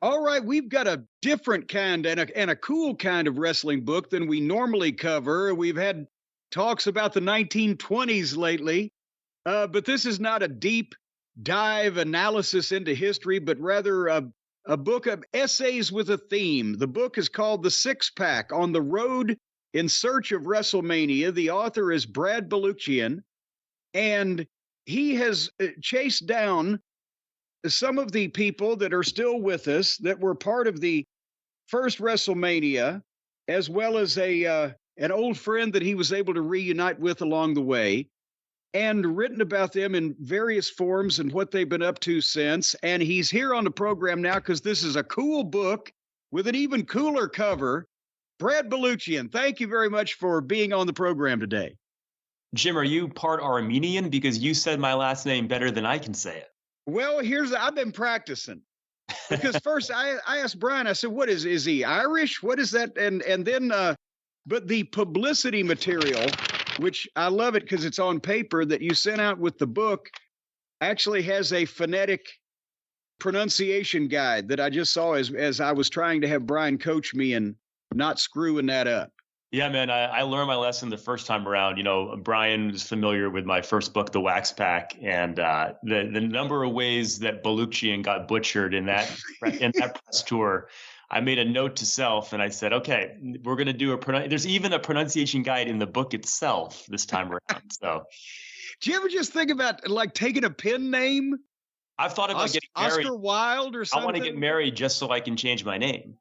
All right, we've got a different kind and a cool kind of wrestling book than we normally cover. We've had talks about the 1920s lately, but this is not a deep dive analysis into history, but rather a book of essays with a theme. The book is called The Six Pack on the Road in Search of WrestleMania. The author is Brad Balukjian, and he has chased down some of the people that are still with us that were part of the first WrestleMania, as well as a an old friend that he was able to reunite with along the way, and written about them in various forms and what they've been up to since. And he's here on the program now because this is a cool book with an even cooler cover. Brad Balukjian, thank you very much for being on the program today. Jim, are you part Armenian? Because you said my last name better than I can say Well, I've been practicing because first I asked Brian, I said, what is he Irish? What is that? And then, but the publicity material, which I love it because it's on paper that you sent out with the book, actually has a phonetic pronunciation guide that I just saw as I was trying to have Brian coach me and not screwing that up. Yeah, man, I learned my lesson the first time around. You know, Brian was familiar with my first book, The Wax Pack, and the number of ways that Balukjian got butchered in that press tour. I made a note to self, and I said, okay, we're going to do there's even a pronunciation guide in the book itself this time around. So, do you ever just think about like taking a pen name? I've thought about getting married. Oscar Wilde or something. I want to get married just so I can change my name.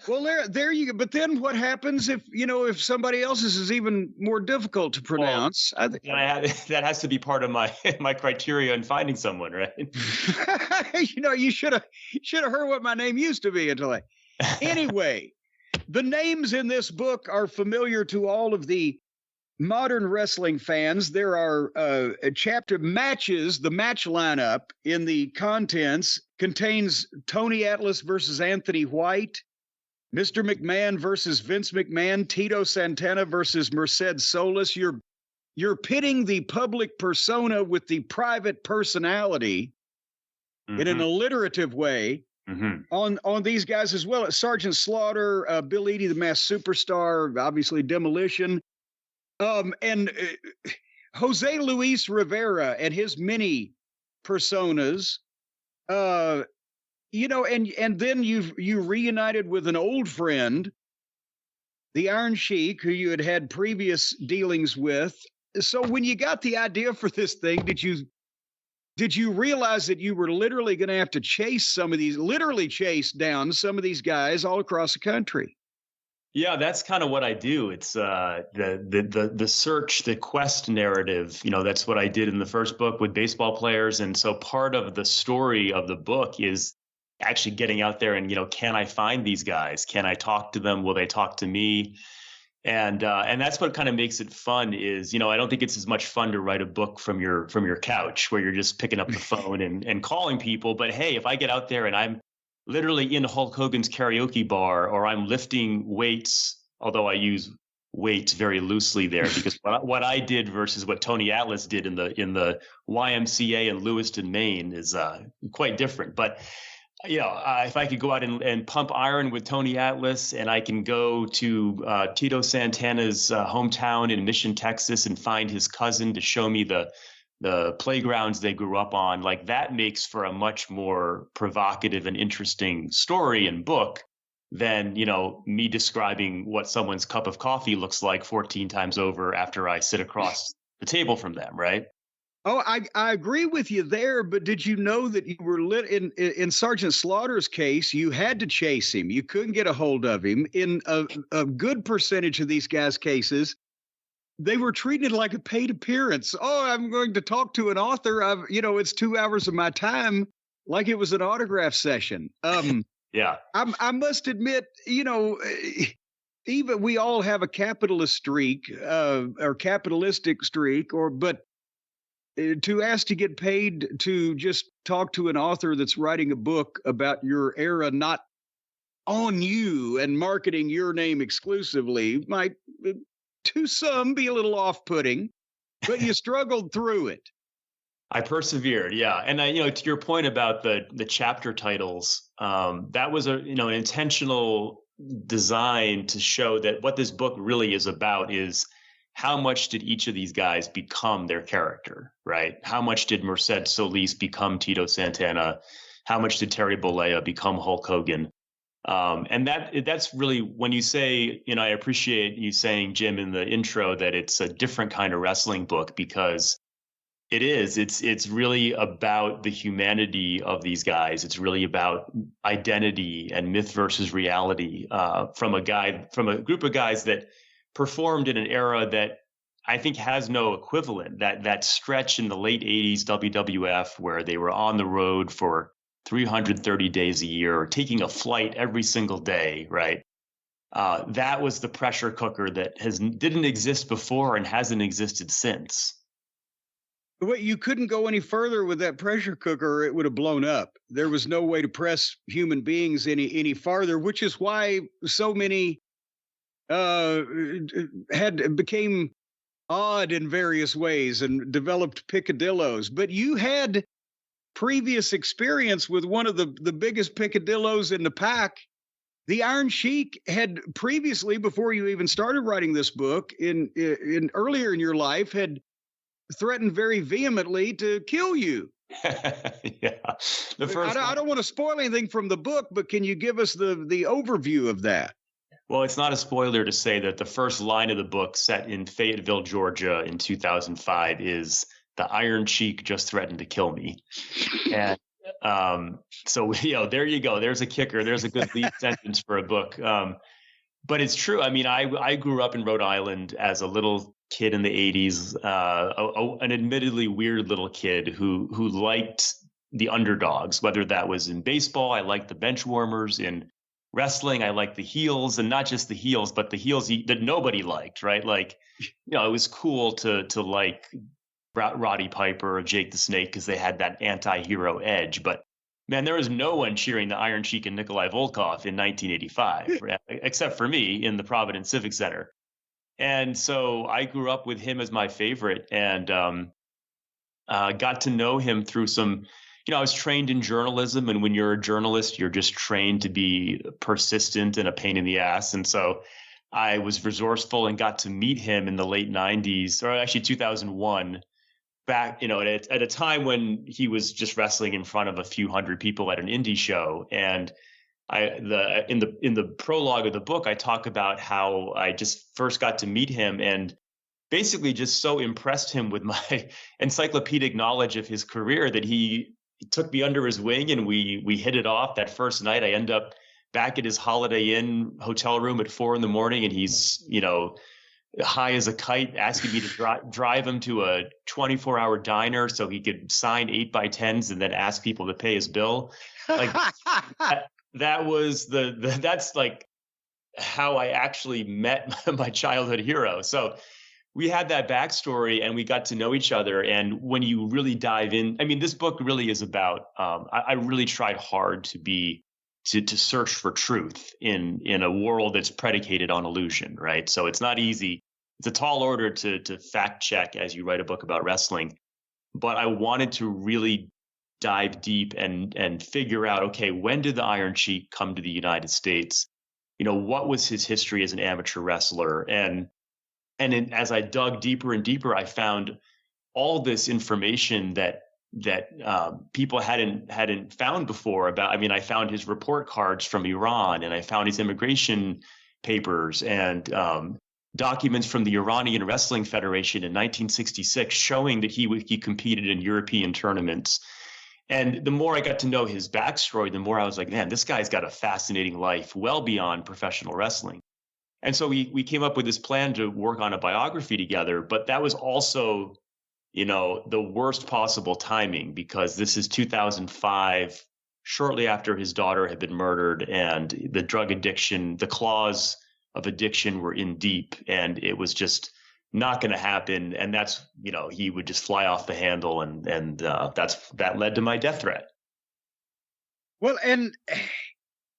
Well, there you go. But then what happens if somebody else's is even more difficult to pronounce? Well, that has to be part of my criteria in finding someone, right? You should have heard what my name used to be until Anyway, the names in this book are familiar to all of the modern wrestling fans. There are chapter matches. The match lineup in the contents contains Tony Atlas versus Anthony White, Mr. McMahon versus Vince McMahon, Tito Santana versus Merced Solis. You're pitting the public persona with the private personality in an alliterative way on these guys as well. Sergeant Slaughter, Bill Eadie, the Masked Superstar, obviously Demolition, and Jose Luis Rivera and his many personas. And then you reunited with an old friend, the Iron Sheik, who you had previous dealings with. So when you got the idea for this thing, did you realize that you were literally going to have to chase down some of these guys all across the country? Yeah, that's kind of what I do. It's the search, the quest narrative. That's what I did in the first book with baseball players, and so part of the story of the book is actually getting out there and, can I find these guys? Can I talk to them? Will they talk to me? And that's what kind of makes it fun is, I don't think it's as much fun to write a book from your couch where you're just picking up the phone and calling people. But hey, if I get out there and I'm literally in Hulk Hogan's karaoke bar, or I'm lifting weights, although I use weights very loosely there because what I did versus what Tony Atlas did in the YMCA in Lewiston, Maine is quite different. But if I could go out and pump iron with Tony Atlas, and I can go to Tito Santana's hometown in Mission, Texas, and find his cousin to show me the playgrounds they grew up on, like that makes for a much more provocative and interesting story and book than, me describing what someone's cup of coffee looks like 14 times over after I sit across the table from them, right? Oh, I agree with you there, but did you know that you were in Sergeant Slaughter's case, you had to chase him. You couldn't get a hold of him. In a good percentage of these guys' cases, they were treated like a paid appearance. Oh, I'm going to talk to an author. It's 2 hours of my time, like it was an autograph session. Yeah. I must admit, even we all have a capitalist streak, or capitalistic streak, but to ask to get paid to just talk to an author that's writing a book about your era, not on you and marketing your name exclusively, might to some be a little off-putting, but you struggled through it. I persevered, yeah. And to your point about the chapter titles, that was an intentional design to show that what this book really is about is how much did each of these guys become their character, right? How much did Merced Solis become Tito Santana? How much did Terry Bollea become Hulk Hogan? And that's really when you say, I appreciate you saying, Jim, in the intro that it's a different kind of wrestling book because it is. It's really about the humanity of these guys. It's really about identity and myth versus reality from a group of guys that performed in an era that I think has no equivalent. That stretch in the late '80s WWF where they were on the road for 330 days a year, taking a flight every single day, right? That was the pressure cooker that didn't exist before and hasn't existed since. But you couldn't go any further with that pressure cooker, or it would have blown up. There was no way to press human beings any farther, which is why so many became odd in various ways and developed picadillos. But you had previous experience with one of the biggest picadillos in the pack. The Iron Sheik had previously, before you even started writing this book, in earlier in your life, had threatened very vehemently to kill you. Yeah. I don't want to spoil anything from the book, but can you give us the overview of that? Well, it's not a spoiler to say that the first line of the book, set in Fayetteville, Georgia in 2005, is the Iron Sheik just threatened to kill me. And so, there you go. There's a kicker. There's a good lead sentence for a book. But it's true. I mean, I grew up in Rhode Island as a little kid in the 80s, an admittedly weird little kid who liked the underdogs, whether that was in baseball. I liked the bench warmers. In wrestling, I liked the heels, and not just the heels, but the heels that nobody liked, right? Like, it was cool to like Roddy Piper or Jake the Snake because they had that anti-hero edge. But man, there was no one cheering the Iron Sheik and Nikolai Volkov in 1985, except for me in the Providence Civic Center. And so I grew up with him as my favorite and got to know him through some, I was trained in journalism. And when you're a journalist, you're just trained to be persistent and a pain in the ass. And so I was resourceful and got to meet him in the late 90s, or actually 2001, back, at a time when he was just wrestling in front of a few hundred people at an indie show. And in the prologue of the book, I talk about how I just first got to meet him and basically just so impressed him with my encyclopedic knowledge of his career that he took me under his wing and we hit it off that first night. I end up back at his Holiday Inn hotel room at 4 a.m. and he's, high as a kite, asking me to drive him to a 24-hour diner so he could sign 8x10s and then ask people to pay his bill. Like that was that's like how I actually met my childhood hero. So we had that backstory and we got to know each other. And when you really dive in, I mean, this book really is about, I really tried hard to search for truth in a world that's predicated on illusion, right? So it's not easy. It's a tall order to fact check as you write a book about wrestling. But I wanted to really dive deep and figure out, okay, when did the Iron Sheik come to the United States? What was his history as an amateur wrestler? And as I dug deeper and deeper, I found all this information that people hadn't found before about. I mean, I found his report cards from Iran, and I found his immigration papers and documents from the Iranian Wrestling Federation in 1966 showing that he competed in European tournaments. And the more I got to know his backstory, the more I was like, man, this guy's got a fascinating life well beyond professional wrestling. And so we came up with this plan to work on a biography together, but that was also, the worst possible timing because this is 2005, shortly after his daughter had been murdered, and the drug addiction, the claws of addiction were in deep, and it was just not going to happen. And that's, he would just fly off the handle, and that led to my death threat. Well, and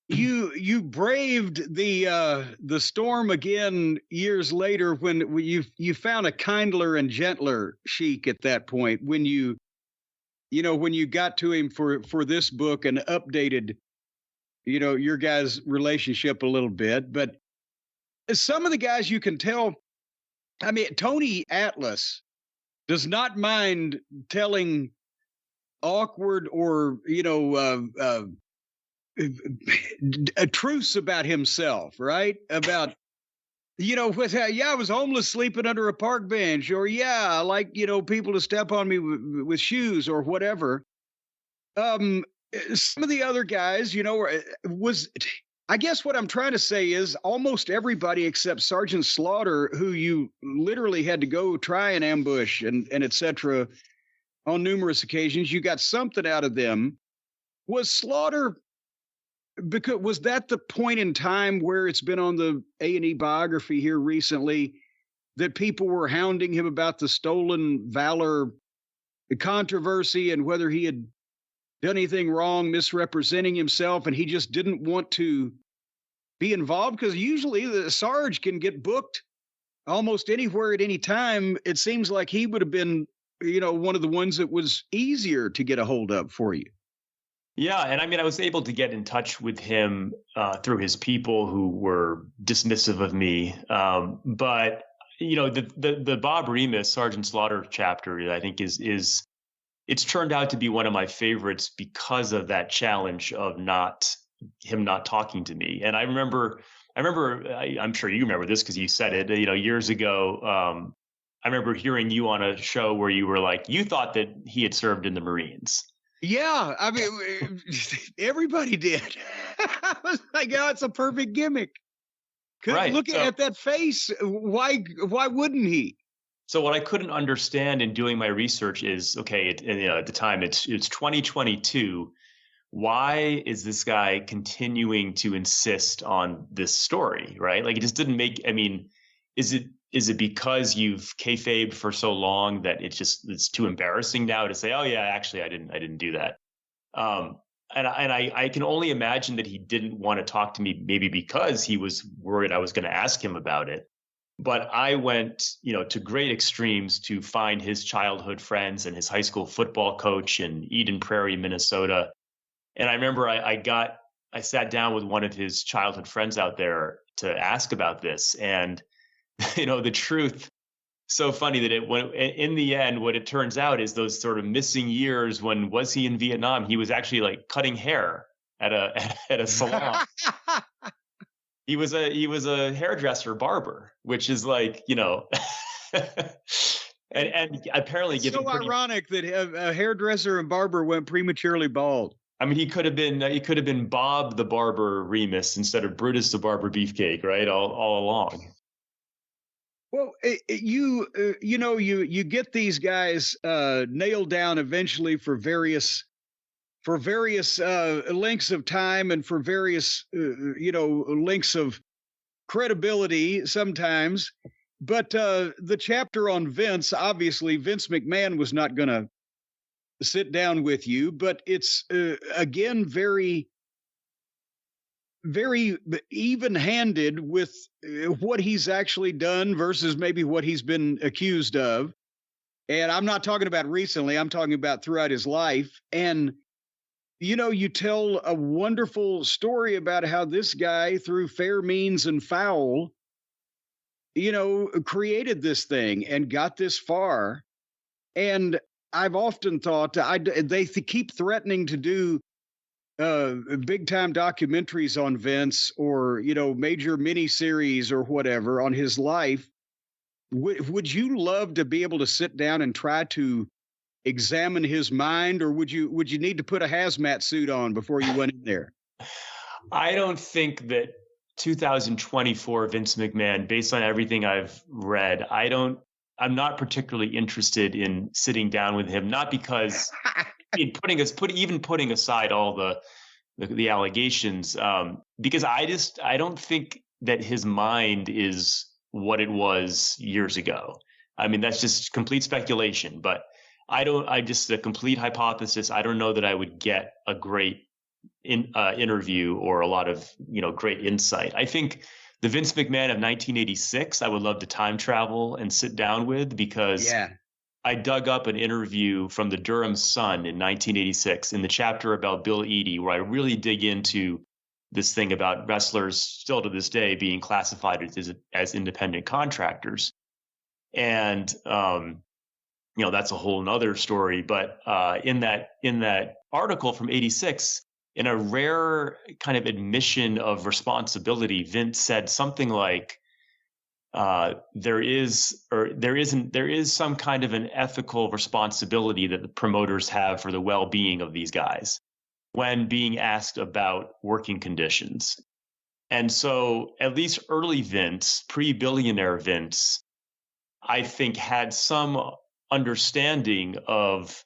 you braved the storm again years later when you found a kindler and gentler Sheik at that point when you when you got to him for this book and updated, your guys' relationship a little bit. But some of the guys you can tell, I mean, Tony Atlas does not mind telling awkward or, a truth about himself, right? About, I was homeless sleeping under a park bench, or I like, people to step on me with shoes or whatever. Some of the other guys, I guess what I'm trying to say is almost everybody except Sergeant Slaughter, who you literally had to go try and ambush and et cetera on numerous occasions, you got something out of them. Was Slaughter, because was that the point in time where it's been on the A&E biography here recently that people were hounding him about the stolen valor controversy and whether he had done anything wrong, misrepresenting himself, and he just didn't want to be involved? Because usually the Sarge can get booked almost anywhere at any time. It seems like he would have been, one of the ones that was easier to get a hold of for you. Yeah, and I mean, I was able to get in touch with him through his people who were dismissive of me. But the Bob Remus Sergeant Slaughter chapter, I think is it's turned out to be one of my favorites because of that challenge of him not talking to me. And I remember, I'm sure you remember this because you said it, years ago. I remember hearing you on a show where you were like, you thought that he had served in the Marines. Yeah, I mean, everybody did. I was like, oh, it's a perfect gimmick. Right. Looking at that face, why wouldn't he? So what I couldn't understand in doing my research is, okay, at the time it's 2022. Why is this guy continuing to insist on this story, right? Like, it just didn't make, I mean, is it because you've kayfabed for so long that it's too embarrassing now to say, oh yeah, actually I didn't do that. And I can only imagine that he didn't want to talk to me, maybe because he was worried I was going to ask him about it. But I went, to great extremes to find his childhood friends and his high school football coach in Eden Prairie, Minnesota. And I remember I sat down with one of his childhood friends out there to ask about this. And, the truth, so funny that in the end, what it turns out is those sort of missing years when was he in Vietnam, he was actually like cutting hair at a salon. He was a hairdresser barber, which is like, and apparently so ironic that a hairdresser and barber went prematurely bald. I mean, he could have been Bob the Barber Remus instead of Brutus the Barber Beefcake, right? All along. Well, you get these guys nailed down eventually for various lengths of time and for various lengths of credibility sometimes. But the chapter on Vince, obviously Vince McMahon was not going to sit down with you, but it's again very, very even-handed with what he's actually done versus maybe what he's been accused of. And I'm not talking about recently, I'm talking about throughout his life. And you tell a wonderful story about how this guy, through fair means and foul, created this thing and got this far. And I've often thought they keep threatening to do big time documentaries on Vince or, major miniseries or whatever on his life. Would you love to be able to sit down and try to examine his mind, or would you need to put a hazmat suit on before you went in there? I don't think that 2024 Vince McMahon, based on everything I've read, I'm not particularly interested in sitting down with him, not because putting aside all the allegations, because I don't think that his mind is what it was years ago. I mean, that's just complete speculation, but just a complete hypothesis. I don't know that I would get a great interview or a lot of, great insight. I think the Vince McMahon of 1986, I would love to time travel and sit down with, because I dug up an interview from the Durham Sun in 1986 in the chapter about Bill Eadie, where I really dig into this thing about wrestlers still to this day being classified as independent contractors. And, that's a whole nother story. But in that article from 86, in a rare kind of admission of responsibility, Vince said something like, there is some kind of an ethical responsibility that the promoters have for the well-being of these guys when being asked about working conditions. And so at least early Vince, pre-billionaire Vince, I think had some understanding of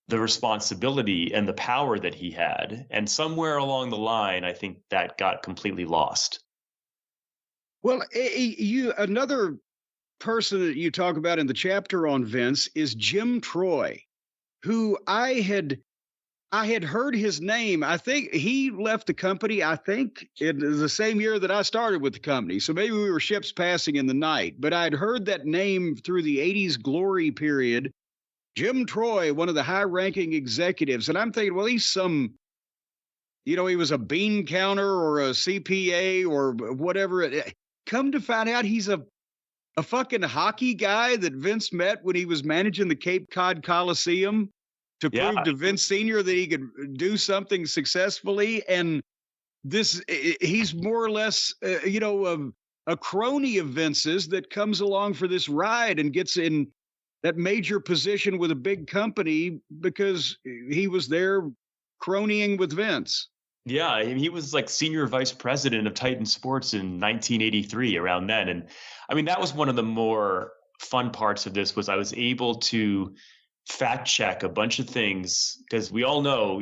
the responsibility and the power that he had. And somewhere along the line, I think that got completely lost. Well, another person that you talk about in the chapter on Vince is Jim Troy, who I had heard his name. I think he left the company, I think, in the same year that I started with the company. So maybe we were ships passing in the night, but I'd heard that name through the 80s glory period. Jim Troy, one of the high-ranking executives. And I'm thinking, well, he's he was a bean counter or a CPA or whatever. Come to find out, he's a fucking hockey guy that Vince met when he was managing the Cape Cod Coliseum to prove to Vince Sr. that he could do something successfully. And he's more or less, a crony of Vince's that comes along for this ride and gets in that major position with a big company because he was there cronying with Vince. Yeah, he was like senior vice president of Titan Sports in 1983, around then. And I mean, that was one of the more fun parts of this, was I was able to fact check a bunch of things, because we all know,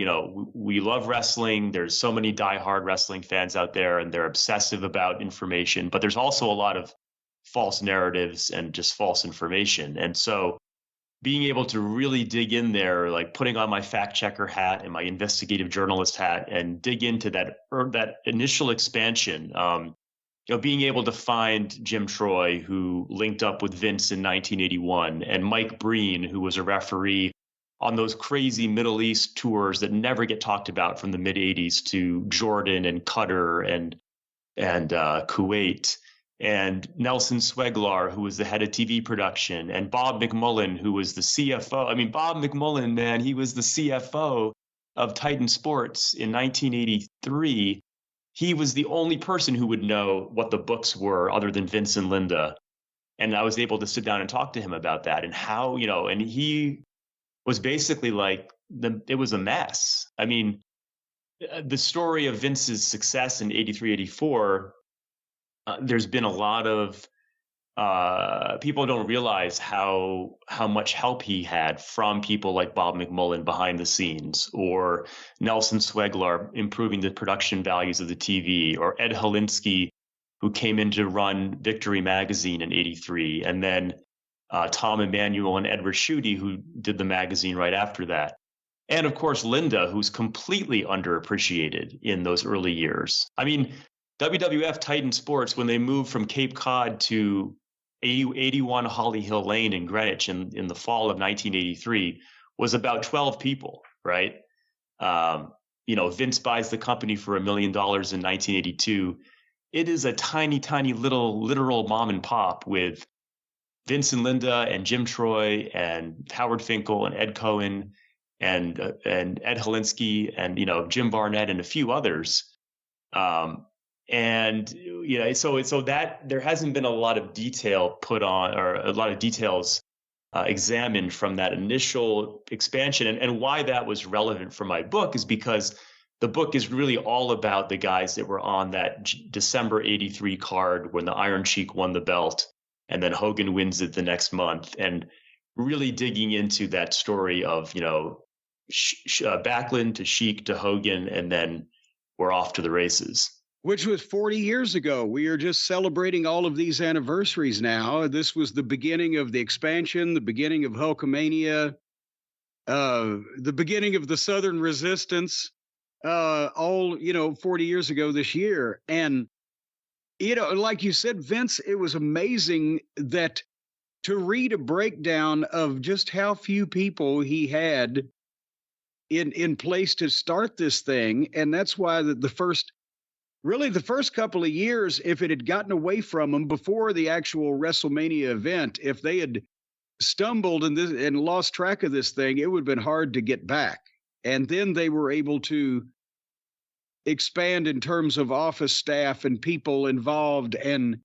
we love wrestling. There's so many diehard wrestling fans out there, and they're obsessive about information, but there's also a lot of false narratives and just false information. And so being able to really dig in there, like putting on my fact checker hat and my investigative journalist hat and dig into that initial expansion, being able to find Jim Troy, who linked up with Vince in 1981, and Mike Breen, who was a referee on those crazy Middle East tours that never get talked about from the mid 80s to Jordan and Qatar and Kuwait, and Nelson Sweglar, who was the head of TV production, and Bob McMullen, who was the CFO. I mean, Bob McMullen, man, he was the CFO of Titan Sports in 1983. He was the only person who would know what the books were other than Vince and Linda. And I was able to sit down and talk to him about that and how, and he was basically like, it was a mess. I mean, the story of Vince's success in 83, 84, there's been a lot of people don't realize how much help he had from people like Bob McMullen behind the scenes, or Nelson Sweglar improving the production values of the TV, or Ed Holinsky, who came in to run Victory magazine in 83, and then Tom Emanuel and Ed Raschuti, who did the magazine right after that. And of course, Linda, who's completely underappreciated in those early years. I mean, WWF Titan Sports, when they moved from Cape Cod to 81 Holly Hill Lane in Greenwich in the fall of 1983, was about 12 people, right? Vince buys the company for $1 million in 1982. It is a tiny, tiny little literal mom and pop with Vince and Linda and Jim Troy and Howard Finkel and Ed Cohen and Ed Holinsky and, Jim Barnett and a few others. And so that there hasn't been a lot of detail put on, or a lot of details examined from that initial expansion. And why that was relevant for my book is because the book is really all about the guys that were on that December 83 card when the Iron Sheik won the belt and then Hogan wins it the next month, and really digging into that story of, Backlund to Sheik to Hogan, and then we're off to the races. Which was 40 years ago. We are just celebrating all of these anniversaries now. This was the beginning of the expansion, the beginning of Hulkamania, the beginning of the Southern Resistance, all, 40 years ago this year. And, like you said, Vince, it was amazing that to read a breakdown of just how few people he had in place to start this thing. And that's why the first really the first couple of years, if it had gotten away from them before the actual WrestleMania event, if they had stumbled and lost track of this thing, it would have been hard to get back. And then they were able to expand in terms of office staff and people involved and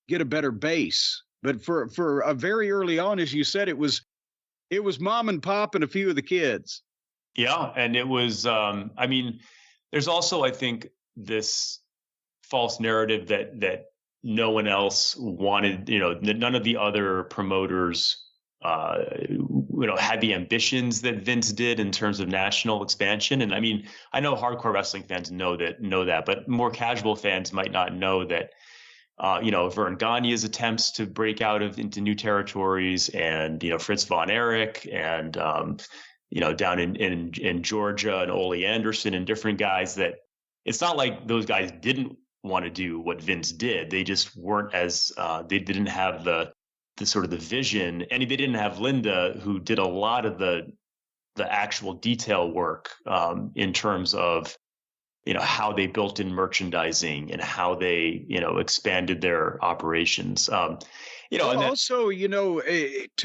get a better base. But for a very early on, as you said, it was mom and pop and a few of the kids. Yeah, and it was. I mean, there's also, I think, this false narrative that no one else wanted. None of the other promoters, had the ambitions that Vince did in terms of national expansion. And I mean, I know hardcore wrestling fans know that, but more casual fans might not know that. Vern Gagne's attempts to break out into new territories, and Fritz von Erich, and down in Georgia, and Ole Anderson, and different guys, that it's not like those guys didn't want to do what Vince did. They just weren't as they didn't have the sort of the vision, and they didn't have Linda, who did a lot of the actual detail work in terms of how they built in merchandising and how they expanded their operations. To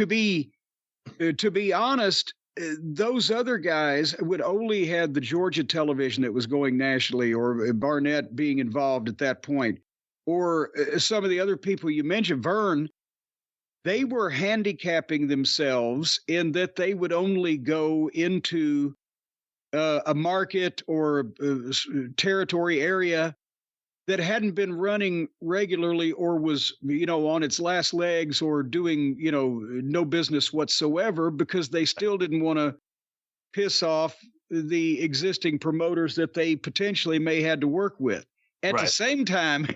be honest, those other guys would only had the Georgia television that was going nationally, or Barnett being involved at that point, or some of the other people you mentioned, Vern. They were handicapping themselves in that they would only go into a market or a territory area that hadn't been running regularly, or was, on its last legs, or doing, no business whatsoever, because they still didn't want to piss off the existing promoters that they potentially may had to work with. At the same time,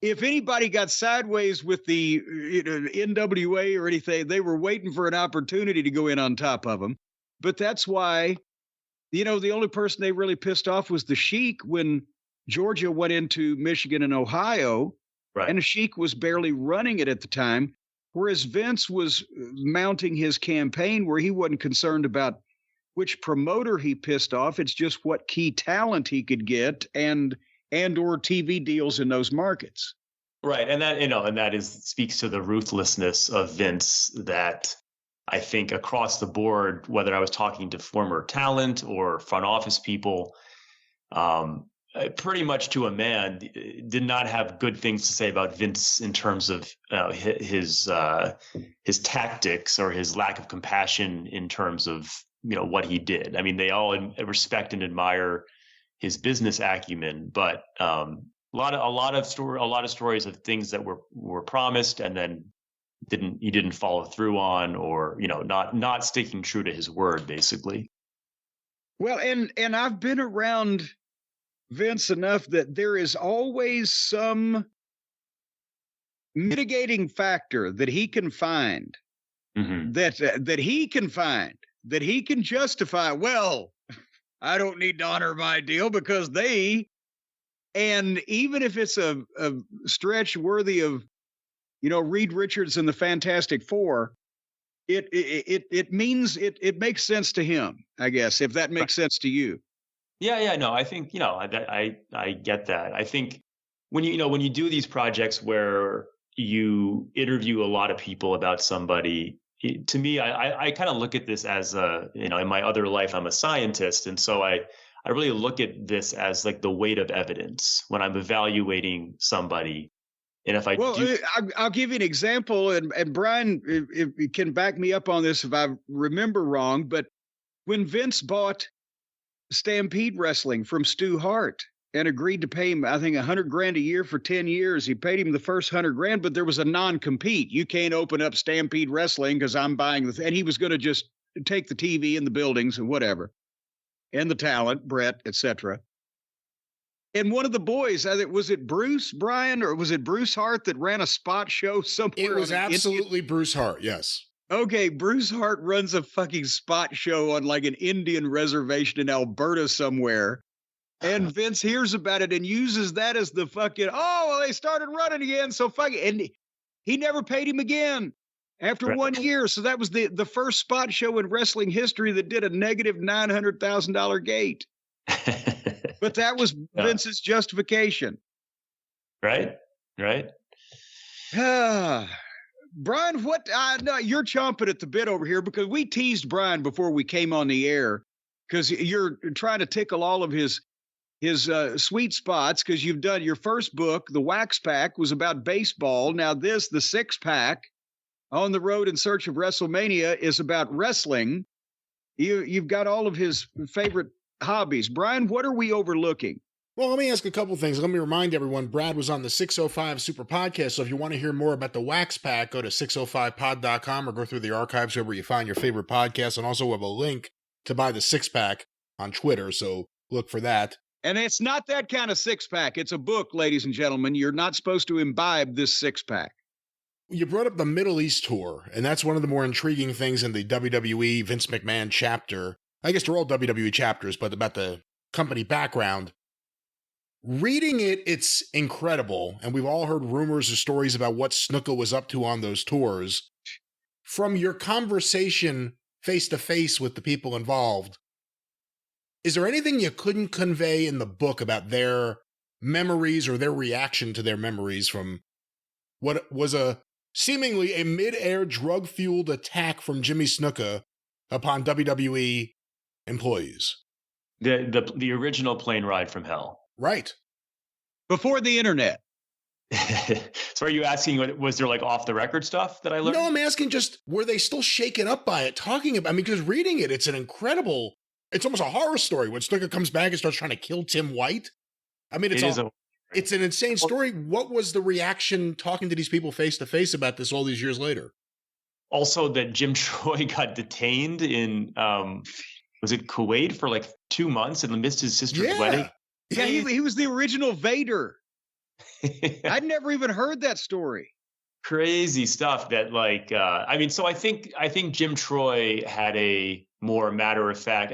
if anybody got sideways with the NWA or anything, they were waiting for an opportunity to go in on top of them. But that's why, the only person they really pissed off was the Sheik when Georgia went into Michigan and Ohio, and the Sheik was barely running it at the time, whereas Vince was mounting his campaign where he wasn't concerned about which promoter he pissed off. It's just what key talent he could get and or TV deals in those markets. Right. And that speaks to the ruthlessness of Vince, that I think across the board, whether I was talking to former talent or front office people, pretty much to a man, did not have good things to say about Vince in terms of his tactics, or his lack of compassion in terms of what he did. I mean, they all respect and admire his business acumen, but a lot of stories of things that were promised and then he didn't follow through on, or not sticking true to his word, basically. Well, and I've been around Vince enough that there is always some mitigating factor that he can find, that he can justify. Well, I don't need to honor my deal because and even if it's a stretch worthy of Reed Richards and the Fantastic Four, it means it makes sense to him, I guess, if that makes sense to you. Yeah, no, I think I get that. I think when you do these projects where you interview a lot of people about somebody, to me, I kind of look at this as in my other life, I'm a scientist, and so I really look at this as like the weight of evidence when I'm evaluating somebody. And if I'll give you an example, and Brian if you can back me up on this if I remember wrong, but when Vince bought Stampede Wrestling from Stu Hart and agreed to pay him, I think, $100,000 a year for 10 years, he paid him the first $100,000, but there was a non-compete. You can't open up Stampede Wrestling because I'm buying and he was going to just take the TV and the buildings and whatever, and the talent, Brett, etc. And one of the boys, was it Bruce, Brian, or was it Bruce Hart that ran a spot show somewhere? It was absolutely Bruce Hart, yes. Okay, Bruce Hart runs a fucking spot show on like an Indian reservation in Alberta somewhere. And Vince hears about it and uses that as the fucking, they started running again, so fucking, and he never paid him again. after 1 year. So that was the first spot show in wrestling history that did a negative $900,000 gate. But that was Vince's justification. Right. Brian, no, you're chomping at the bit over here because we teased Brian before we came on the air because you're trying to tickle all of his sweet spots because you've done your first book, The Wax Pack, was about baseball. Now the Six Pack, On the Road in Search of WrestleMania, is about wrestling. You've got all of his favorite hobbies. Brian, what are we overlooking? Well, let me ask a couple things. Let me remind everyone, Brad was on the 605 Super Podcast, so if you want to hear more about the Wax Pack, go to 605pod.com or go through the archives wherever you find your favorite podcast, and also we have a link to buy the six-pack on Twitter, so look for that. And it's not that kind of six-pack. It's a book, ladies and gentlemen. You're not supposed to imbibe this six-pack. You brought up the Middle East tour, and that's one of the more intriguing things in the WWE Vince McMahon chapter. I guess they're all WWE chapters, but about the company background. Reading it, it's incredible, and we've all heard rumors or stories about what Snuka was up to on those tours. From your conversation face-to-face with the people involved, is there anything you couldn't convey in the book about their memories or their reaction to their memories from what was seemingly a mid-air drug-fueled attack from Jimmy Snuka upon WWE employees? The original plane ride from hell. Right. Before the internet. So are you asking, was there like off the record stuff that I learned? No, I'm asking just, were they still shaken up by it, talking about, because reading it, it's an incredible, it's almost a horror story when Snuka comes back and starts trying to kill Tim White. It's an insane story. What was the reaction talking to these people face to face about this all these years later? Also that Jim Troy got detained in, was it Kuwait for like 2 months and missed his sister's wedding? Yeah, he was the original Vader. I'd never even heard that story. Crazy stuff that so I think Jim Troy had a more matter of fact.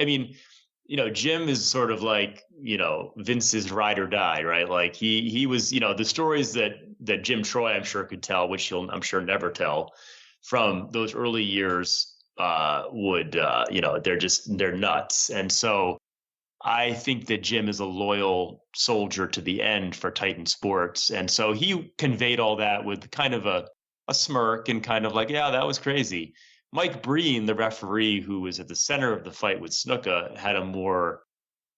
Jim is sort of like, Vince's ride or die, right? Like he was, the stories that Jim Troy, I'm sure, could tell, which he'll, I'm sure, never tell from those early years, they're nuts. And so I think that Jim is a loyal soldier to the end for Titan Sports. And so he conveyed all that with kind of a smirk and kind of like, yeah, that was crazy. Mike Breen, the referee who was at the center of the fight with Snuka, had a more,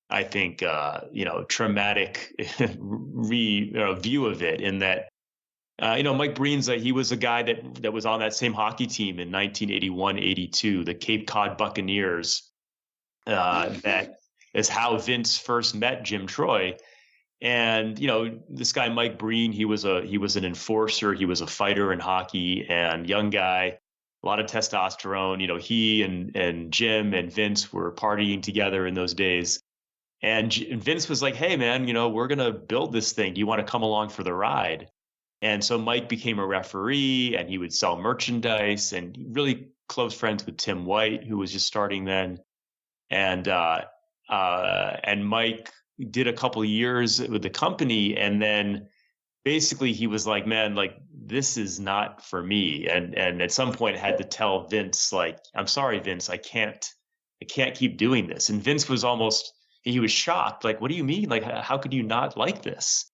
I think, traumatic view of it in that, Mike Breen's he was a guy that was on that same hockey team in 1981-82, the Cape Cod Buccaneers, that is how Vince first met Jim Troy. And, this guy, Mike Breen, he was an enforcer. He was a fighter in hockey and young guy, a lot of testosterone. He and Jim and Vince were partying together in those days. And Vince was like, hey, man, we're going to build this thing. Do you want to come along for the ride? And so Mike became a referee and he would sell merchandise and really close friends with Tim White, who was just starting then. And Mike did a couple of years with the company. And then basically he was like, man, like, this is not for me. And at some point had to tell Vince, like, I'm sorry, Vince, I can't keep doing this. And Vince was he was shocked. Like, what do you mean? Like, how could you not like this?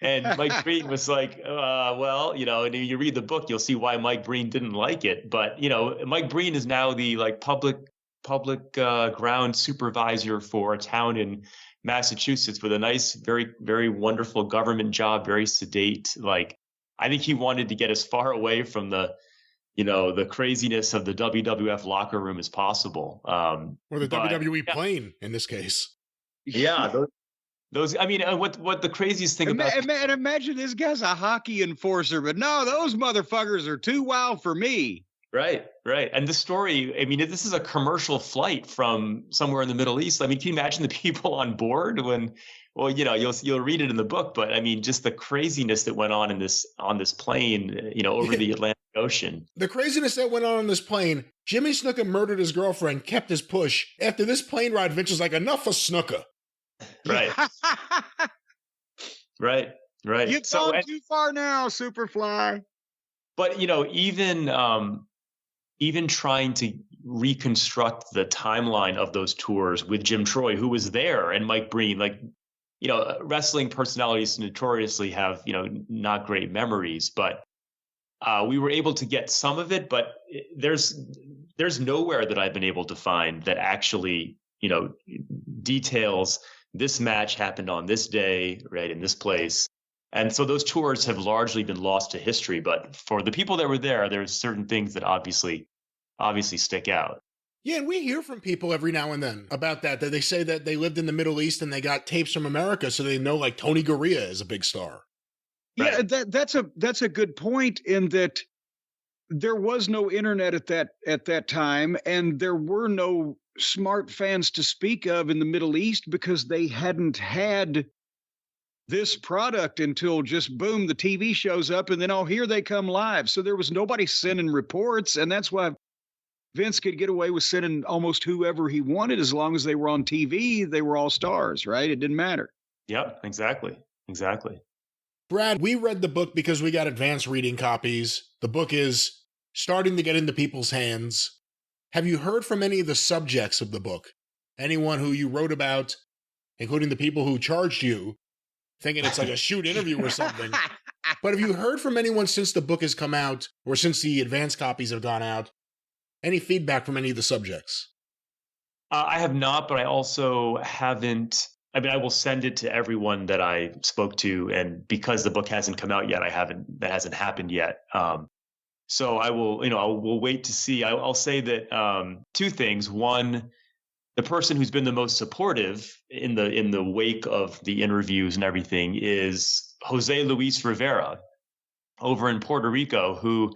And Mike Breen was like, well, and you read the book, you'll see why Mike Breen didn't like it. But, Mike Breen is now the public ground supervisor for a town in Massachusetts with a nice, very, very wonderful government job, very sedate. Like, I think he wanted to get as far away from the craziness of the WWF locker room as possible. Or the WWE plane in this case. Yeah. What the craziest thing about... And imagine this guy's a hockey enforcer, but no, those motherfuckers are too wild for me. Right. And the story, this is a commercial flight from somewhere in the Middle East. Can you imagine the people on board you'll read it in the book, but just the craziness that went on on this plane, over the Atlantic Ocean. The craziness that went on this plane, Jimmy Snuka murdered his girlfriend, kept his push. After this plane ride, Vince was like, enough of Snuka. Right. Right. You've gone too far now, Superfly. But, even trying to reconstruct the timeline of those tours with Jim Troy, who was there, and Mike Breen, wrestling personalities notoriously have, not great memories, but we were able to get some of it, but there's nowhere that I've been able to find that actually, details this match happened on this day, right, in this place. And so those tours have largely been lost to history. But for the people that were there's certain things that obviously stick out. Yeah, and we hear from people every now and then about that they say that they lived in the Middle East and they got tapes from America, so they know like Tony Garea is a big star. Yeah, right. That's a good point, in that there was no internet at that time, and there were no smart fans to speak of in the Middle East, because they hadn't had this product until just boom, the TV shows up, and then here they come live. So there was nobody sending reports, and that's why Vince could get away with sending almost whoever he wanted. As long as they were on TV, they were all stars, right? It didn't matter. Yep, exactly. Brad, we read the book because we got advanced reading copies. The book is starting to get into people's hands. Have you heard from any of the subjects of the book? Anyone who you wrote about, including the people who charged you, thinking it's like a shoot interview or something. But have you heard from anyone since the book has come out, or since the advanced copies have gone out? Any feedback from any of the subjects? I have not, but I also haven't. I mean, I will send it to everyone that I spoke to, and because the book hasn't come out yet, that hasn't happened yet. So I will, we'll wait to see. I'll say that two things. One, the person who's been the most supportive in the wake of the interviews and everything is Jose Luis Rivera over in Puerto Rico, who,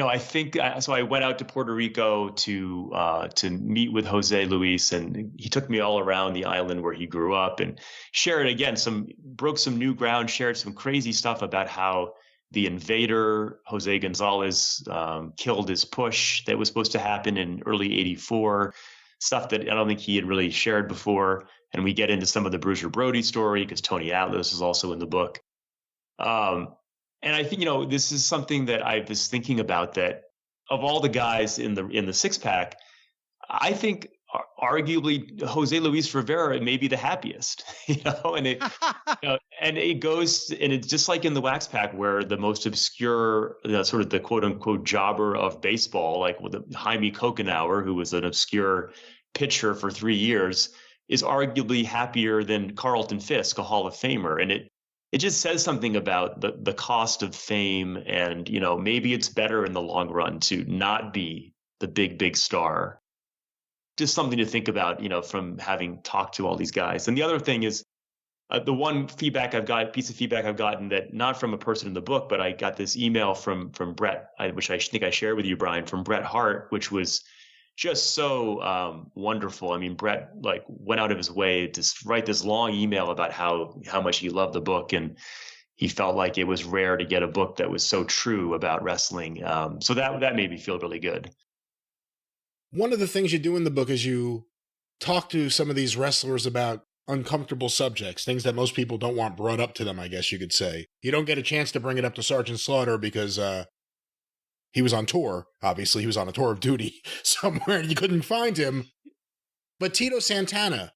I think, so I went out to Puerto Rico to meet with Jose Luis, and he took me all around the island where he grew up and broke some new ground, shared some crazy stuff about how the invader, Jose Gonzalez, killed his push that was supposed to happen in early '84, stuff that I don't think he had really shared before. And we get into some of the Bruiser Brody story, because Tony Atlas is also in the book. And I think, this is something that I was thinking about, that of all the guys in the six pack, I think arguably Jose Luis Rivera may be the happiest, and it, and it goes, and it's just like in the Wax Pack, where the most obscure, sort of the quote unquote jobber of baseball, like with Jaime Kokenauer, who was an obscure pitcher for 3 years, is arguably happier than Carlton Fisk, a Hall of Famer. And it just says something about the cost of fame, and, maybe it's better in the long run to not be the big star. Just something to think about, from having talked to all these guys. And the other thing is, the one piece of feedback I've gotten, that not from a person in the book, but I got this email from Bret, which I think I shared with you, Brian, from Bret Hart, which was just so wonderful. I mean, Bret went out of his way to write this long email about how much he loved the book, and he felt like it was rare to get a book that was so true about wrestling. So that made me feel really good. One of the things you do in the book is you talk to some of these wrestlers about uncomfortable subjects, things that most people don't want brought up to them, I guess you could say. You don't get a chance to bring it up to Sergeant Slaughter because he was on tour. Obviously, he was on a tour of duty somewhere and you couldn't find him. But Tito Santana,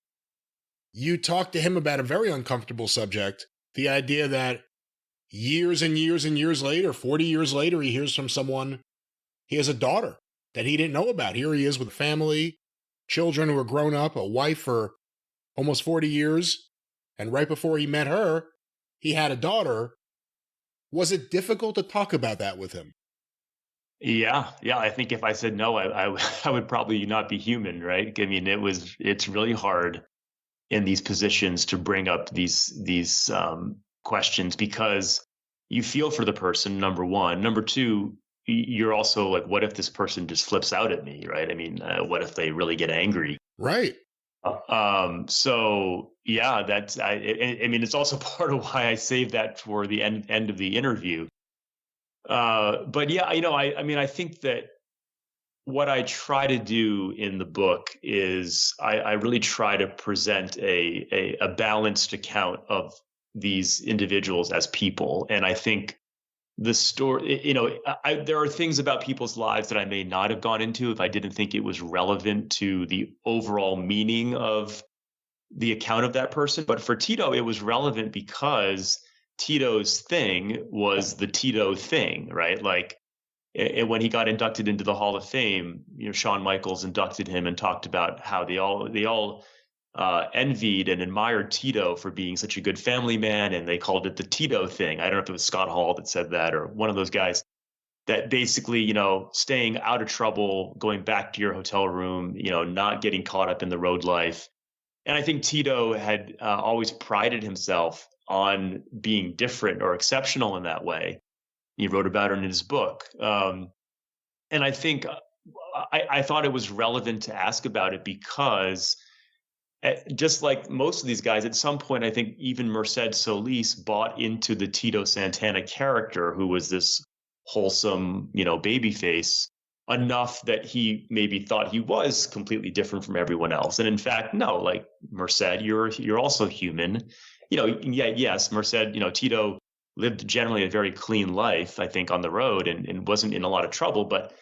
you talked to him about a very uncomfortable subject, the idea that years and years and years later, 40 years later, he hears from someone, he has a daughter that he didn't know about. Here he is with a family, children who are grown up, a wife for almost 40 years. And right before he met her, he had a daughter. Was it difficult to talk about that with him? Yeah. I think if I said no, I would probably not be human, right? I mean, it's really hard in these positions to bring up these questions, because you feel for the person, number one. Number two, you're also like, what if this person just flips out at me, right? I mean, what if they really get angry? Right. So yeah, I mean, it's also part of why I saved that for the end of the interview. But yeah, I think that what I try to do in the book is I really try to present a balanced account of these individuals as people. And I think the story, there are things about people's lives that I may not have gone into if I didn't think it was relevant to the overall meaning of the account of that person. But for Tito, it was relevant because Tito's thing was the Tito thing, right? Like, and when he got inducted into the Hall of Fame, Shawn Michaels inducted him and talked about how they all envied and admired Tito for being such a good family man, and they called it the Tito thing. I don't know if it was Scott Hall that said that or one of those guys. That basically, staying out of trouble, going back to your hotel room, not getting caught up in the road life. And I think Tito had always prided himself on being different or exceptional in that way. He wrote about it in his book. And I think I thought it was relevant to ask about it because just like most of these guys, at some point, I think even Merced Solis bought into the Tito Santana character, who was this wholesome, baby face, enough that he maybe thought he was completely different from everyone else. And in fact, no, like Merced, you're also human. Yes, Merced, Tito lived generally a very clean life, I think, on the road and wasn't in a lot of trouble, but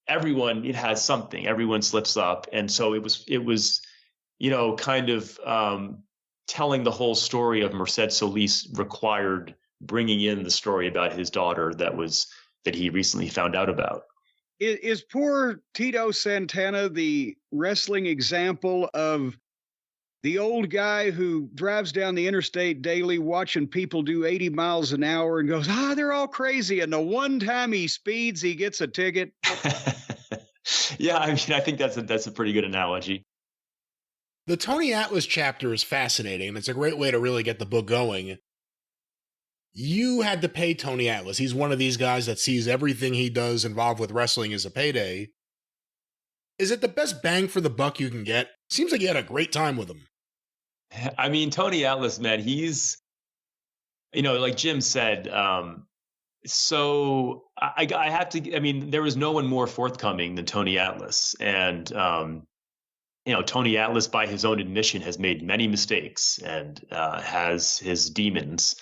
everyone, it has something, everyone slips up. And so it was, kind of telling the whole story of Merced Solis required bringing in the story about his daughter that he recently found out about. Is poor Tito Santana the wrestling example of the old guy who drives down the interstate daily watching people do 80 miles an hour and goes, they're all crazy. And the one time he speeds, he gets a ticket? Yeah, I think that's a pretty good analogy. The Tony Atlas chapter is fascinating, and it's a great way to really get the book going. You had to pay Tony Atlas. He's one of these guys that sees everything he does involved with wrestling as a payday. Is it the best bang for the buck you can get? Seems like you had a great time with him. I mean, Tony Atlas, man, he's, like Jim said, so I have to, there was no one more forthcoming than Tony Atlas. And, Tony Atlas, by his own admission, has made many mistakes and has his demons.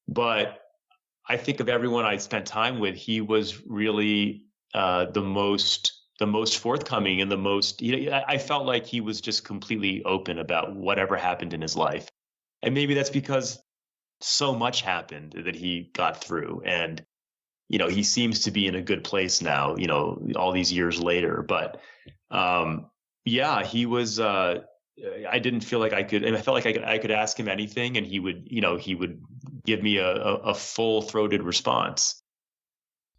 But I think of everyone I spent time with, he was really the most forthcoming and the most, I felt like he was just completely open about whatever happened in his life. And maybe that's because so much happened that he got through. And, he seems to be in a good place now, all these years later. But he was, I didn't feel like I could, and I felt like I could ask him anything and he would give me a full-throated response.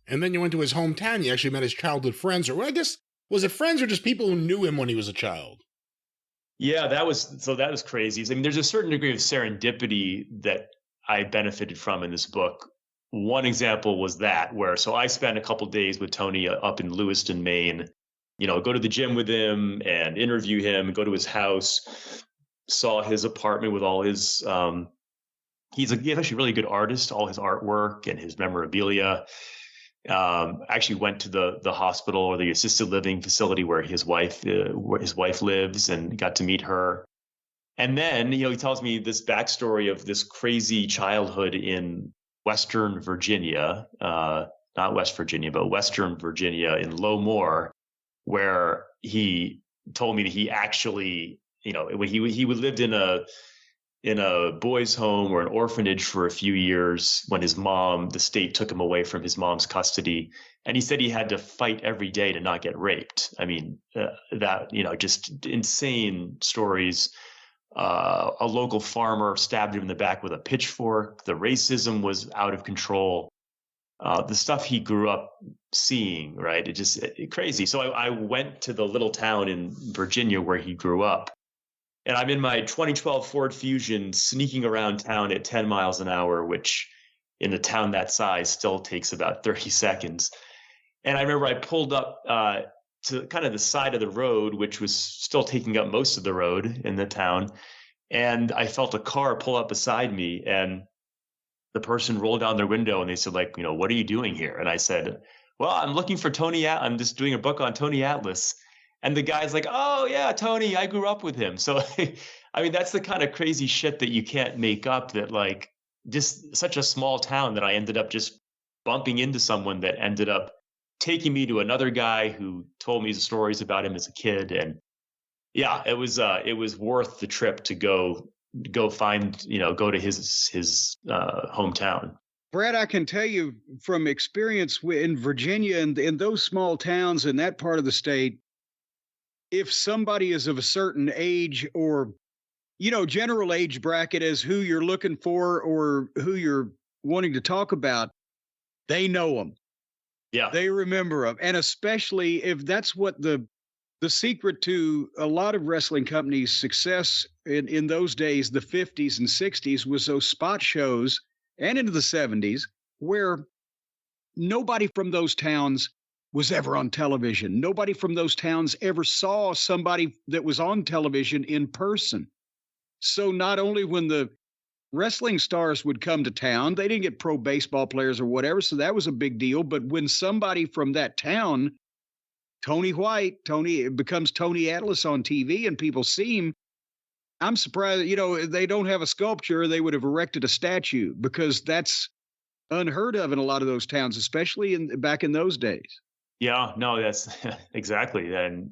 And then you went to his hometown. You actually met his childhood friends, or I guess, was it friends or just people who knew him when he was a child? Yeah, that was crazy. There's a certain degree of serendipity that I benefited from in this book. One example was that so I spent a couple days with Tony up in Lewiston, Maine, go to the gym with him and interview him, go to his house, saw his apartment with all his, he's actually a really good artist, all his artwork and his memorabilia. Actually went to the hospital or the assisted living facility where his wife lives and got to meet her. And then, he tells me this backstory of this crazy childhood in Western Virginia, not West Virginia, but Western Virginia in Low Moor, where he told me that he actually, when he lived in a boys' home or an orphanage for a few years when the state took him away from his mom's custody. And he said he had to fight every day to not get raped. Just insane stories. A local farmer stabbed him in the back with a pitchfork. The racism was out of control. The stuff he grew up seeing, right? Crazy. So I went to the little town in Virginia where he grew up. And I'm in my 2012 Ford Fusion sneaking around town at 10 miles an hour, which in a town that size still takes about 30 seconds. And I remember I pulled up to kind of the side of the road, which was still taking up most of the road in the town. And I felt a car pull up beside me, and the person rolled down their window and they said, what are you doing here? And I said, well, I'm looking for Tony. I'm just doing a book on Tony Atlas. And the guy's like, oh, yeah, Tony, I grew up with him. So, that's the kind of crazy shit that you can't make up, that just such a small town that I ended up just bumping into someone that ended up taking me to another guy who told me stories about him as a kid. And yeah, it was worth the trip to go find, go to his hometown. Brad, I can tell you from experience in Virginia and in those small towns in that part of the state, if somebody is of a certain age or, general age bracket as who you're looking for or who you're wanting to talk about, they know them. Yeah. They remember them. And especially if that's what the secret to a lot of wrestling companies' success in those days, the 50s and 60s, was those spot shows and into the 70s where nobody from those towns was ever on television. Nobody from those towns ever saw somebody that was on television in person. So not only when the wrestling stars would come to town, they didn't get pro baseball players or whatever, so that was a big deal. But when somebody from that town, Tony becomes Tony Atlas on TV and people see him, I'm surprised, they don't have a sculpture. They would have erected a statue because that's unheard of in a lot of those towns, especially back in those days. Yeah, no, that's exactly. And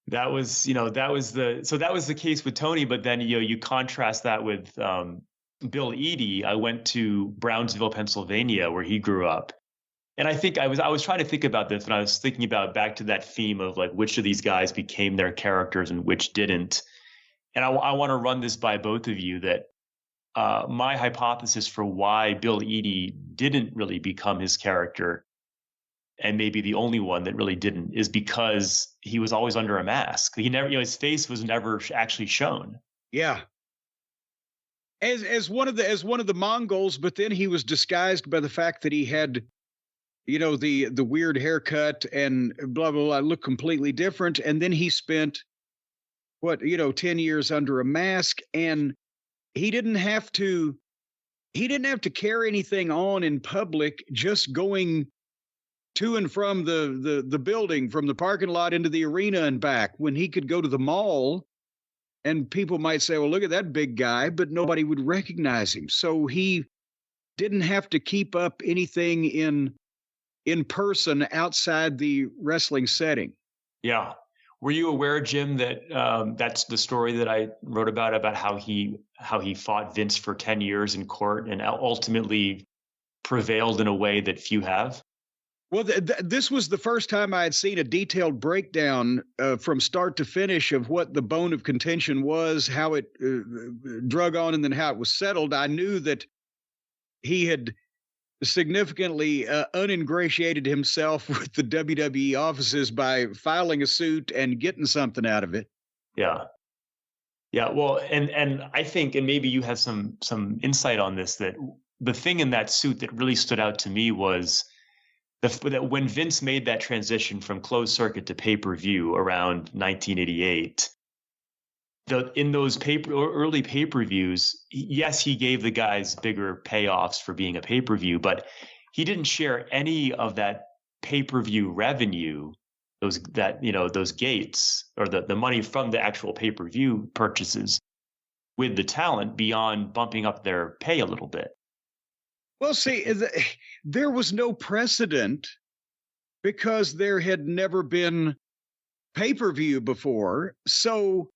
that was the case with Tony. But then, you contrast that with Bill Eadie. I went to Brownsville, Pennsylvania, where he grew up. And I think I was trying to think about this when I was thinking about back to that theme of like which of these guys became their characters and which didn't. And I want to run this by both of you that my hypothesis for why Bill Eadie didn't really become his character, and maybe the only one that really didn't, is because he was always under a mask. He never, his face was never actually shown. Yeah. As one of the Mongols, but then he was disguised by the fact that he had, the weird haircut and blah, blah, blah, looked completely different. And then he spent 10 years under a mask, and he didn't have to carry anything on in public, just going to and from the building, from the parking lot into the arena and back, when he could go to the mall and people might say, well, look at that big guy, but nobody would recognize him. So he didn't have to keep up anything in person outside the wrestling setting. Yeah. Were you aware, Jim, that that's the story that I wrote about how he fought Vince for 10 years in court and ultimately prevailed in a way that few have? Well, this was the first time I had seen a detailed breakdown from start to finish of what the bone of contention was, how it drug on, and then how it was settled. I knew that he had significantly uningratiated himself with the WWE offices by filing a suit and getting something out of it. Yeah. Yeah. Well, and I think, and maybe you have some insight on this, that the thing in that suit that really stood out to me was that when Vince made that transition from closed circuit to pay-per-view around 1988, in those early pay-per-views, yes, he gave the guys bigger payoffs for being a pay-per-view, but he didn't share any of that pay-per-view revenue, those gates or the money from the actual pay-per-view purchases with the talent beyond bumping up their pay a little bit. Well, see, there was no precedent because there had never been pay-per-view before. So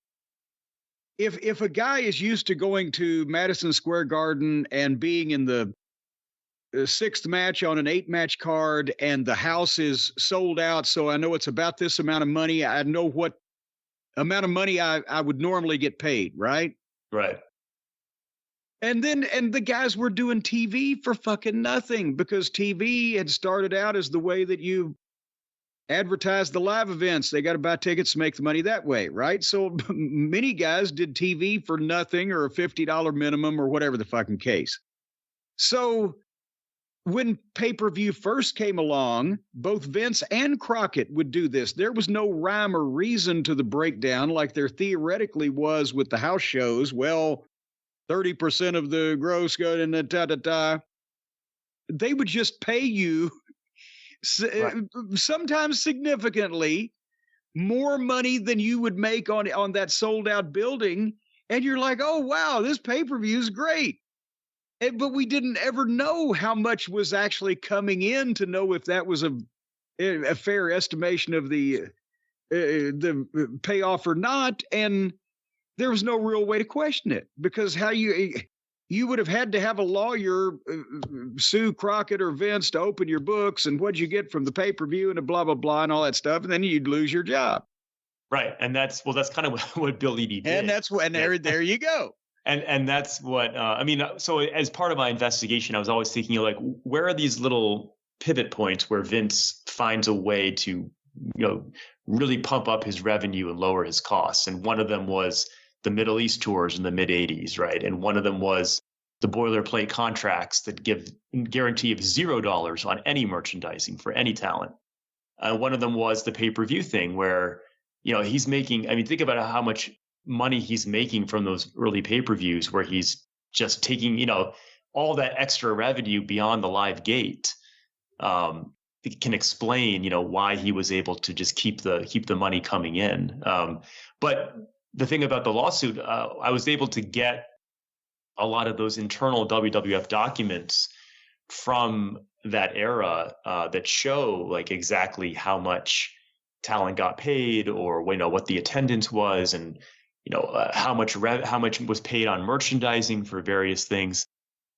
if a guy is used to going to Madison Square Garden and being in the sixth match on an 8-match card and the house is sold out, so I know it's about this amount of money, I know what amount of money I would normally get paid, right? Right. And the guys were doing TV for fucking nothing because TV had started out as the way that you advertise the live events. They got to buy tickets to make the money that way, right? So many guys did TV for nothing or a $50 minimum or whatever the fucking case. So when pay-per-view first came along, both Vince and Crockett would do this. There was no rhyme or reason to the breakdown like there theoretically was with the house shows. Well, 30% of the gross go in the ta-ta-ta. They would just pay you sometimes significantly more money than you would make on that sold out building. And you're like, oh, wow, this pay-per-view is great. But we didn't ever know how much was actually coming in to know if that was a fair estimation of the payoff or not. And there was no real way to question it, because how you would have had to have a lawyer sue Crockett or Vince to open your books, and what'd you get from the pay-per-view and blah blah blah and all that stuff, and then you'd lose your job. Right, and that's kind of what Bill Eadie did. And that's what, and there you go. And that's what I mean. So as part of my investigation, I was always thinking, like, where are these little pivot points where Vince finds a way to, really pump up his revenue and lower his costs? And one of them was the Middle East tours in the mid '80s, right? And one of them was the boilerplate contracts that give guarantee of $0 on any merchandising for any talent. One of them was the pay-per-view thing where, he's making, I mean, think about how much money he's making from those early pay-per-views where he's just taking, all that extra revenue beyond the live gate. It can explain, why he was able to just keep the money coming in. But the thing about the lawsuit, I was able to get a lot of those internal WWF documents from that era that show like exactly how much talent got paid, or what the attendance was, and how much was paid on merchandising for various things.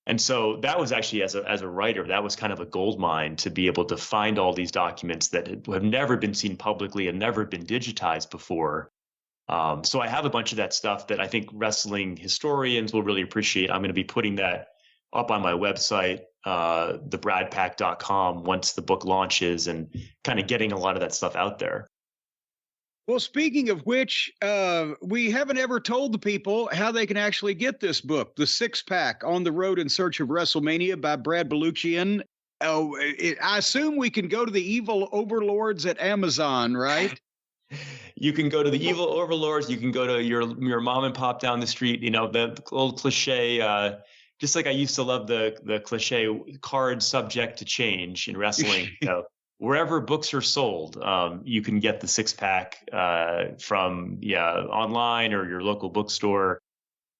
And so that was actually, as a writer, that was kind of a gold mine to be able to find all these documents that have never been seen publicly and never been digitized before. So I have a bunch of that stuff that I think wrestling historians will really appreciate. I'm going to be putting that up on my website, thebradpack.com, once the book launches, and kind of getting a lot of that stuff out there. Well, speaking of which, we haven't ever told the people how they can actually get this book, The Six Pack: On the Road in Search of WrestleMania by Brad Balukjian. I assume we can go to the evil overlords at Amazon, right? You can go to the evil overlords. You can go to your mom and pop down the street. The old cliche. Just like I used to love the cliche card subject to change in wrestling. Wherever books are sold, you can get the Six Pack from online or your local bookstore.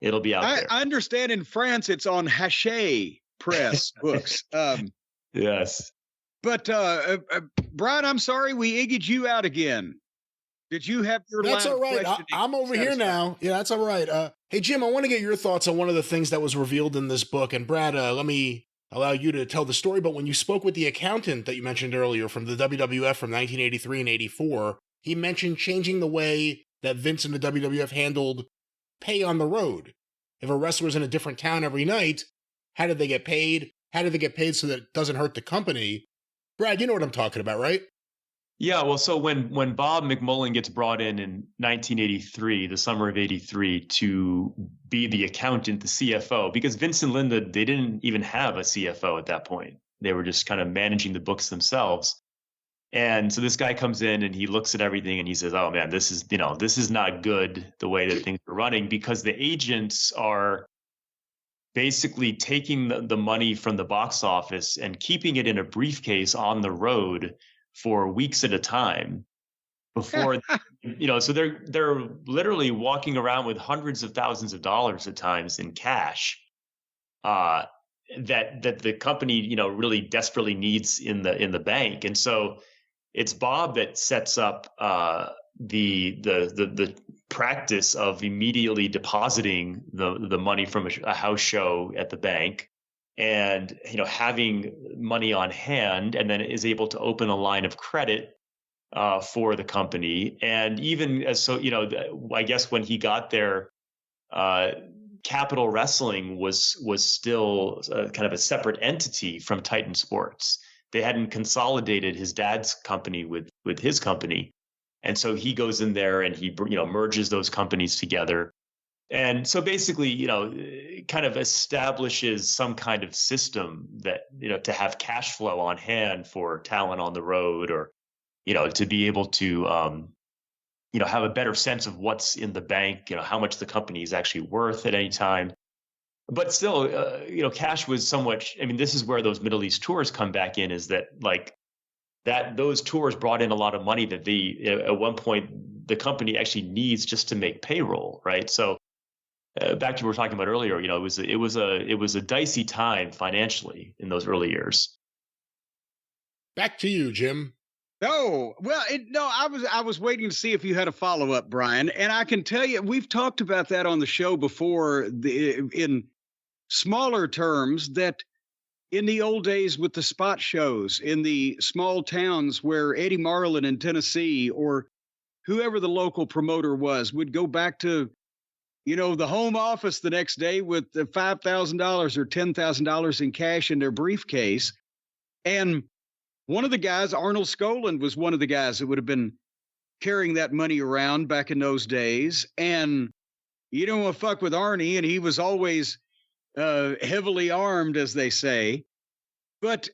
It'll be out there. I understand in France it's on Hachette Press books. Yes. But Brian, I'm sorry we egged you out again. Did you have your? That's all right. I'm over here now. Yeah, that's all right. Hey, Jim, I want to get your thoughts on one of the things that was revealed in this book. And Brad, let me allow you to tell the story. But when you spoke with the accountant that you mentioned earlier from the WWF from 1983 and 84, he mentioned changing the way that Vince and the WWF handled pay on the road. If a wrestler was in a different town every night, how did they get paid? How did they get paid so that it doesn't hurt the company? Brad, you know what I'm talking about, right? Yeah, well, so when Bob McMullen gets brought in 1983, the summer of '83, to be the accountant, the CFO, because Vince and Linda, they didn't even have a CFO at that point. They were just kind of managing the books themselves. And so this guy comes in and he looks at everything and he says, "Oh man, this is not good the way that things are running, because the agents are basically taking the money from the box office and keeping it in a briefcase on the road for weeks at a time before, so they're literally walking around with hundreds of thousands of dollars at times in cash, that the company, really desperately needs in the bank." And so it's Bob that sets up, the practice of immediately depositing the money from a house show at the bank, and having money on hand, and then is able to open a line of credit for the company. And even I guess when he got there, Capital Wrestling was still kind of a separate entity from Titan Sports. They hadn't consolidated his dad's company with his company, and so he goes in there and he merges those companies together. And so basically, kind of establishes some kind of system that, to have cash flow on hand for talent on the road, or, to be able to, have a better sense of what's in the bank, how much the company is actually worth at any time. But still, cash was somewhat, this is where those Middle East tours come back in, is that those tours brought in a lot of money that at one point the company actually needs just to make payroll, right? So back to what we were talking about earlier, you know, it was a dicey time financially in those early years. Back to you, Jim. Oh, well, I was waiting to see if you had a follow-up, Brian. And I can tell you, we've talked about that on the show before in smaller terms, that in the old days with the spot shows in the small towns where Eddie Marlin in Tennessee or whoever the local promoter was would go back to, you know, the home office the next day with the $5,000 or $10,000 in cash in their briefcase. And one of the guys, Arnold Skoland, was one of the guys that would have been carrying that money around back in those days. And you don't want to fuck with Arnie, and he was always heavily armed, as they say. But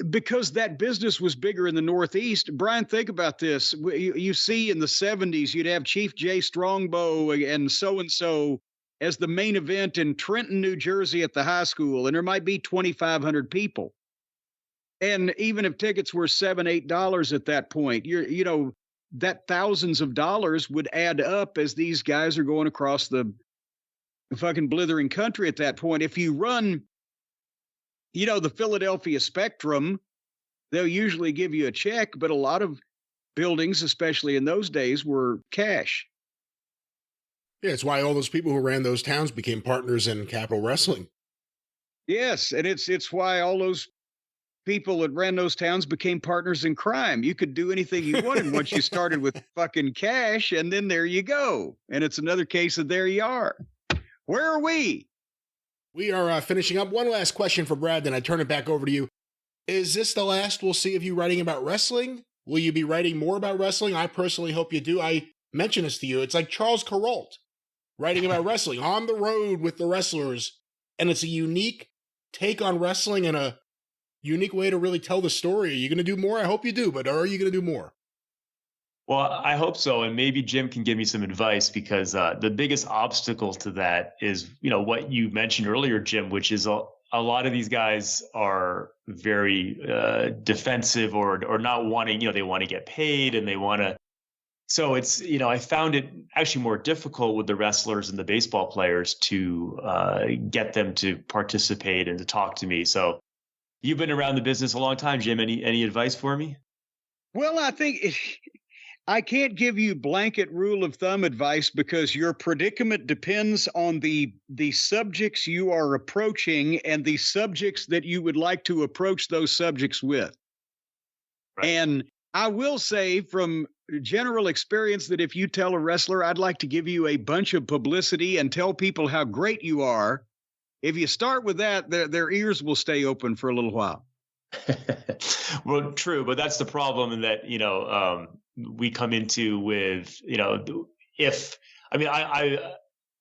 because that business was bigger in the Northeast, Brian, think about this. You see in the 70s, you'd have Chief Jay Strongbow and so as the main event in Trenton, New Jersey at the high school, and there might be 2,500 people. And even if tickets were $7, $8 at that point, you know, that thousands of dollars would add up as these guys are going across the fucking blithering country at that point. If you run, you know, the Philadelphia Spectrum, they'll usually give you a check, but a lot of buildings, especially in those days, were cash. Yeah, it's why all those people who ran those towns became partners in Capital Wrestling. Yes, and it's why all those people that ran those towns became partners in crime. You could do anything you wanted once you started with fucking cash, and then there you go. And it's another case of there you are. Where are we? We are finishing up. One last question for Brad, then I turn it back over to you. Is this the last we'll see of you writing about wrestling? Will you be writing more about wrestling? I personally hope you do. I mentioned this to you. It's like Charles Kuralt writing about wrestling on the road with the wrestlers. And it's a unique take on wrestling and a unique way to really tell the story. Are you going to do more? I hope you do, but are you going to do more? Well, I hope so. And maybe Jim can give me some advice, because the biggest obstacle to that is, you know, what you mentioned earlier, Jim, which is a lot of these guys are very defensive or not wanting, you know, they want to get paid and they want to. So it's, you know, I found it actually more difficult with the wrestlers and the baseball players to get them to participate and to talk to me. So you've been around the business a long time, Jim. Any advice for me? Well, I think I can't give you blanket rule of thumb advice, because your predicament depends on the subjects you are approaching and the subjects that you would like to approach those subjects with. Right. And I will say from general experience that if you tell a wrestler, I'd like to give you a bunch of publicity and tell people how great you are, if you start with that, their ears will stay open for a little while. Well, true, but that's the problem, in that, you know, we come into with, you know,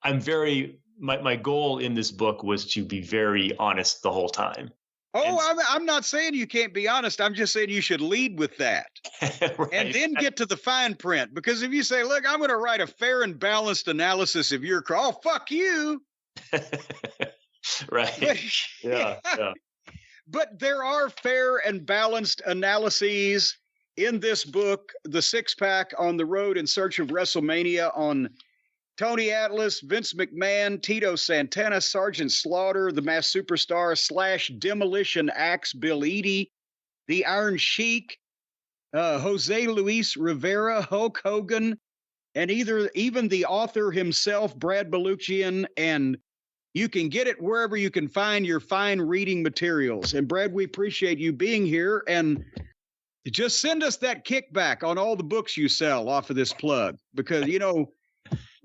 I'm very, my goal in this book was to be very honest the whole time. Oh, I'm not saying you can't be honest. I'm just saying you should lead with that. Right. And then get to the fine print. Because if you say, look, I'm going to write a fair and balanced analysis of your, oh, fuck you. Right. Yeah. But there are fair and balanced analyses in this book, The Six Pack on the Road in Search of WrestleMania, on Tony Atlas, Vince McMahon, Tito Santana, Sergeant Slaughter, the Masked Superstar / Demolition Axe, Bill Eadie, the Iron Sheik, Jose Luis Rivera, Hulk Hogan, and even the author himself, Brad Balukjian. And you can get it wherever you can find your fine reading materials. And Brad, we appreciate you being here, and just send us that kickback on all the books you sell off of this plug, because, you know,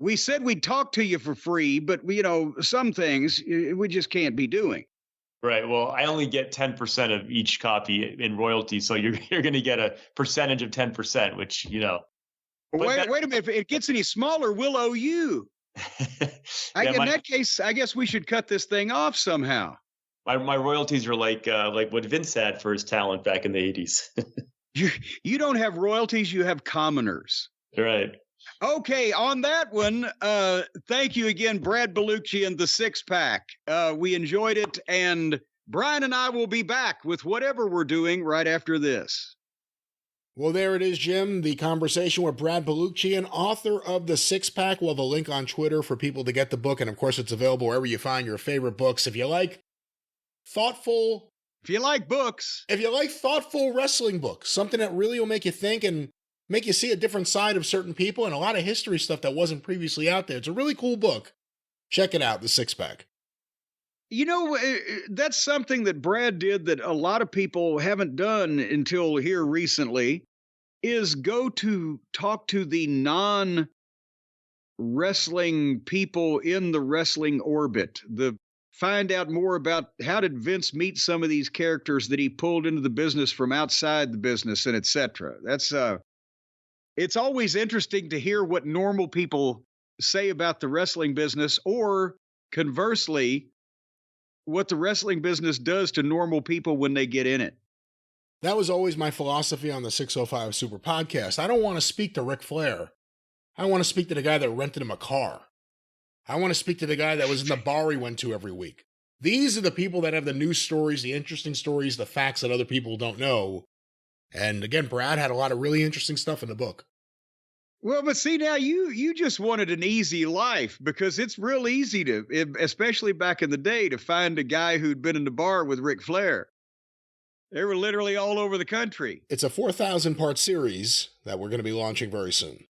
we said we'd talk to you for free, but, you know, some things we just can't be doing. Right. Well, I only get 10% of each copy in royalties, so you're going to get a percentage of 10%, which, you know. Wait a minute. If it gets any smaller, we'll owe you. In that case, I guess we should cut this thing off somehow. My royalties are like what Vince had for his talent back in the 80s. You don't have royalties, you have commoners. Right. Okay, on that one, thank you again, Brad Balukjian, The Six Pack. We enjoyed it, and Brian and I will be back with whatever we're doing right after this. Well, there it is, Jim. The conversation with Brad Balukjian, author of The Six Pack. We'll have a link on Twitter for people to get the book. And of course, it's available wherever you find your favorite books. If you like thoughtful wrestling books, something that really will make you think and make you see a different side of certain people and a lot of history stuff that wasn't previously out there. It's a really cool book. Check it out, The Six Pack. You know, that's something that Brad did that a lot of people haven't done until here recently, is go to talk to the non-wrestling people in the wrestling orbit, find out more about how did Vince meet some of these characters that he pulled into the business from outside the business and etc. That's it's always interesting to hear what normal people say about the wrestling business, or conversely, what the wrestling business does to normal people when they get in it. That was always my philosophy on the 605 Super Podcast. I don't want to speak to Ric Flair. I want to speak to the guy that rented him a car. I want to speak to the guy that was in the bar he went to every week. These are the people that have the news stories, the interesting stories, the facts that other people don't know. And again, Brad had a lot of really interesting stuff in the book. Well, but see, now you just wanted an easy life, because it's real easy to, especially back in the day, to find a guy who'd been in the bar with Ric Flair. They were literally all over the country. It's a 4,000-part series that we're going to be launching very soon.